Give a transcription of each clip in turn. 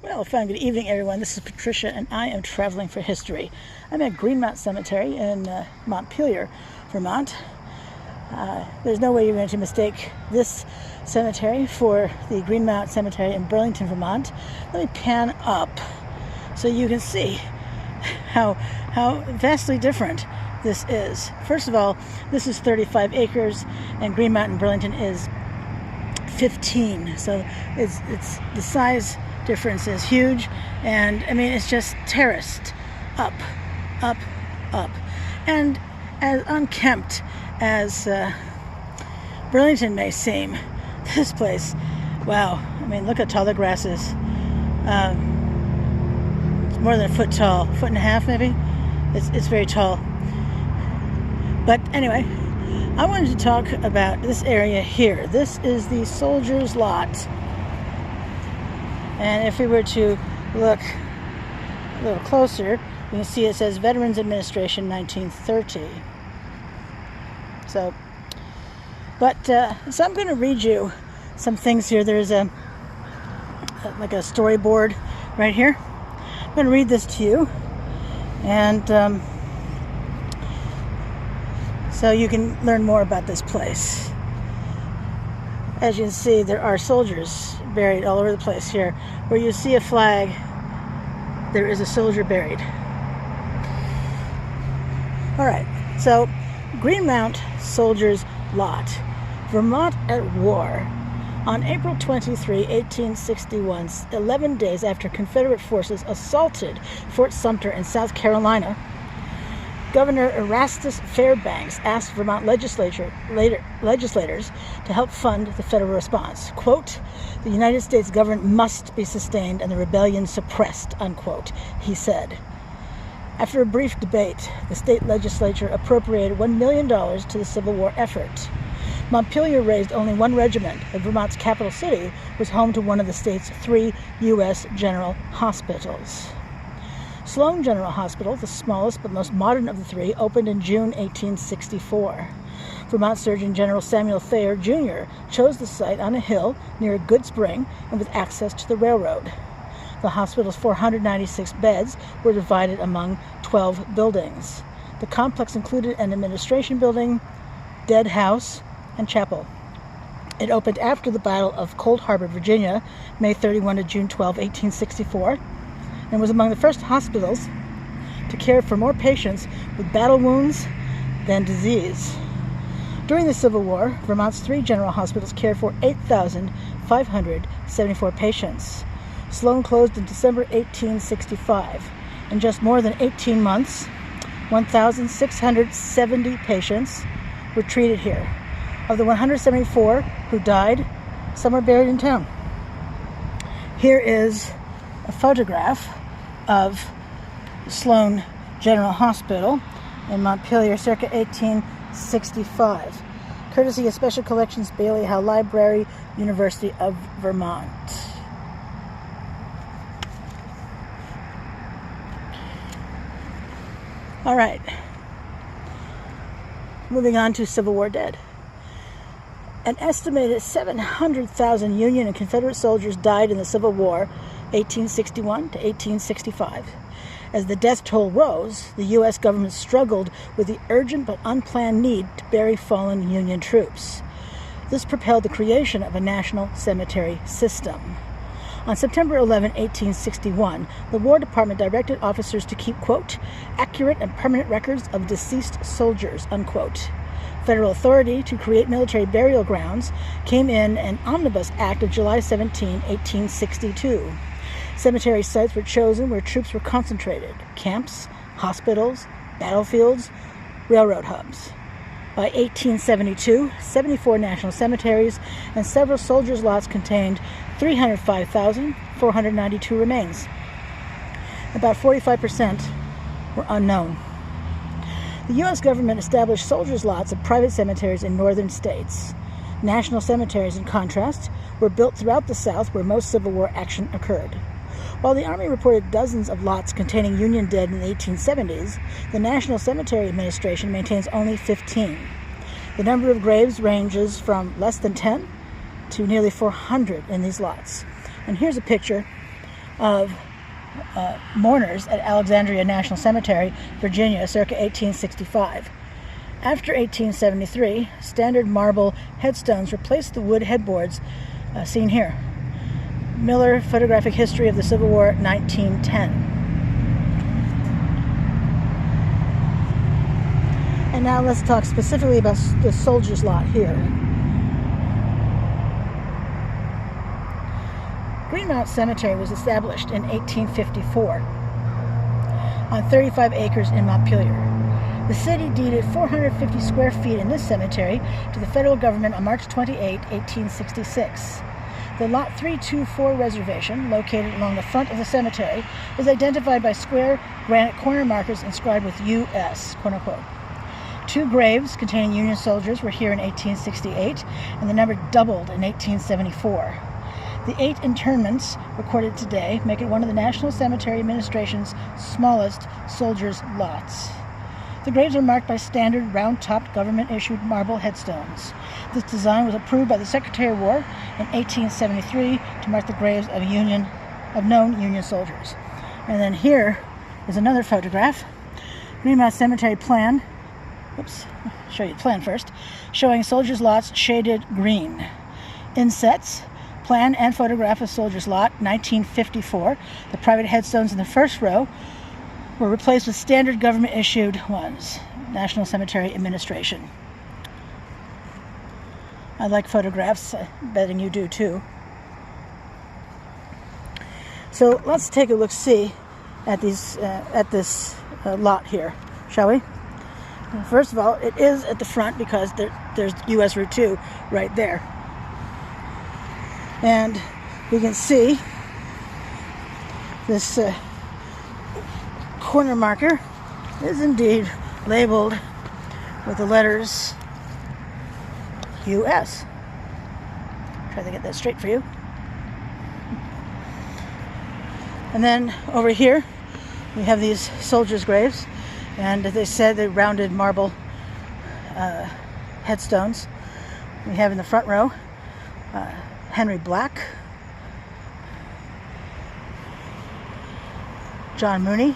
Well, fine. Good evening, everyone. This is Patricia, and I am traveling for history. I'm at Greenmount Cemetery in Montpelier, Vermont. There's no way you're going to mistake this cemetery for the Greenmount Cemetery in Burlington, Vermont. Let me pan up so you can see how vastly different this is. First of all, this is 35 acres, and Greenmount in Burlington is 15. So it's the size difference is huge, and I mean it's just terraced up, up, up, and as unkempt as Burlington may seem, this place, wow! I mean, look how tall the grass is. It's more than a foot tall, foot and a half maybe. It's very tall. But anyway, I wanted to talk about this area here. This is the Soldiers' Lot. And if we were to look a little closer, you can see it says Veterans Administration 1930. So I'm going to read you some things here. There's like a storyboard right here. I'm going to read this to you, and so you can learn more about this place. As you can see, there are soldiers buried all over the place here. Where you see a flag, there is a soldier buried. All right, so Greenmount Soldiers' Lot, Vermont at war. On April 23, 1861, 11 days after Confederate forces assaulted Fort Sumter in South Carolina, Governor Erastus Fairbanks asked Vermont legislators to help fund the federal response. Quote, "The United States government must be sustained and the rebellion suppressed," unquote, he said. After a brief debate, the state legislature appropriated $1 million to the Civil War effort. Montpelier raised only one regiment, and Vermont's capital city was home to one of the state's 3 U.S. general hospitals. Sloan General Hospital, the smallest but most modern of the 3, opened in June 1864. Vermont Surgeon General Samuel Thayer, Jr. chose the site on a hill near a good spring and with access to the railroad. The hospital's 496 beds were divided among 12 buildings. The complex included an administration building, dead house, and chapel. It opened after the Battle of Cold Harbor, Virginia, May 31 to June 12, 1864, and was among the first hospitals to care for more patients with battle wounds than disease. During the Civil War, Vermont's 3 general hospitals cared for 8,574 patients. Sloan closed in December 1865. In just more than 18 months, 1,670 patients were treated here. Of the 174 who died, some are buried in town. Here is a photograph of Sloan General Hospital in Montpelier circa 1865, courtesy of Special Collections Bailey Howe Library, University of Vermont. All right, moving on to Civil War dead. An estimated 700,000 Union and Confederate soldiers died in the Civil War, 1861 to 1865. As the death toll rose, the U.S. government struggled with the urgent but unplanned need to bury fallen Union troops. This propelled the creation of a national cemetery system. On September 11, 1861, the War Department directed officers to keep, quote, "accurate and permanent records of deceased soldiers," unquote. Federal authority to create military burial grounds came in an Omnibus Act of July 17, 1862. Cemetery sites were chosen where troops were concentrated: camps, hospitals, battlefields, railroad hubs. By 1872, 74 national cemeteries and several soldiers' lots contained 305,492 remains. About 45% were unknown. The U.S. government established soldiers' lots at private cemeteries in northern states. National cemeteries, in contrast, were built throughout the South where most Civil War action occurred. While the Army reported dozens of lots containing Union dead in the 1870s, the National Cemetery Administration maintains only 15. The number of graves ranges from less than 10 to nearly 400 in these lots. And here's a picture of mourners at Alexandria National Cemetery, Virginia, circa 1865. After 1873, standard marble headstones replaced the wood headboards seen here. Miller, Photographic History of the Civil War, 1910. And now let's talk specifically about the soldiers' lot here. Greenmount Cemetery was established in 1854 on 35 acres in Montpelier. The city deeded 450 square feet in this cemetery to the federal government on March 28, 1866. The Lot 324 reservation, located along the front of the cemetery, is identified by square granite corner markers inscribed with U.S., quote unquote. 2 graves containing Union soldiers were here in 1868, and the number doubled in 1874. The 8 interments recorded today make it one of the National Cemetery Administration's smallest soldiers' lots. The graves are marked by standard round-topped government-issued marble headstones. This design was approved by the Secretary of War in 1873 to mark the graves of known Union soldiers. And then here is another photograph. Greenmount Cemetery plan. Oops, I'll show you the plan first. Showing soldiers' lots shaded green. Insets. Plan and photograph of soldiers' lot, 1954. The private headstones in the first row were replaced with standard government-issued ones. National Cemetery Administration. I like photographs, betting you do too. So let's take a look-see at this lot here, shall we? First of all, it is at the front because there's U.S. Route 2 right there. And you can see this corner marker is indeed labeled with the letters U.S. Try to get that straight for you. And then over here we have these soldiers' graves, and as they said, they're rounded marble headstones. We have in the front row Henry Black, John Mooney,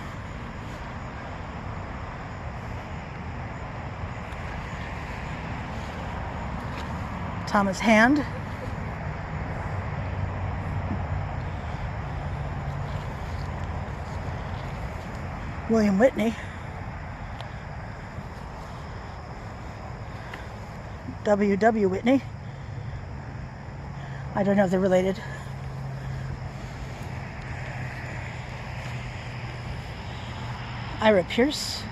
Thomas Hand, William Whitney, W.W. Whitney. I don't know if they're related. Ira Pierce.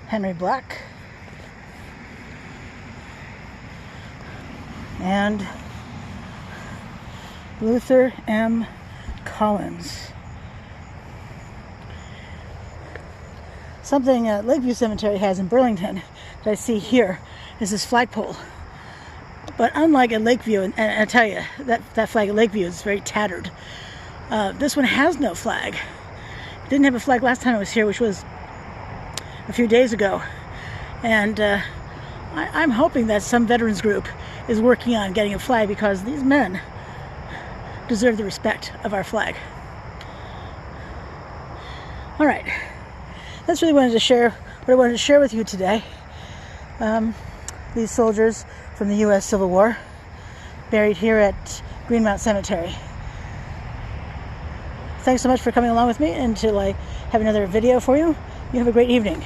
Henry Black. And Luther M. Collins. Something Lakeview Cemetery has in Burlington that I see here is this flagpole. But unlike at Lakeview, and I tell you, that flag at Lakeview is very tattered. This one has no flag. It didn't have a flag last time I was here, which was a few days ago. And I'm hoping that some veterans group is working on getting a flag, because these men deserve the respect of our flag. All right, that's really what I wanted to share with you today. These soldiers from the U.S. Civil War, buried here at Greenmount Cemetery. Thanks so much for coming along with me until I have another video for you. You have a great evening.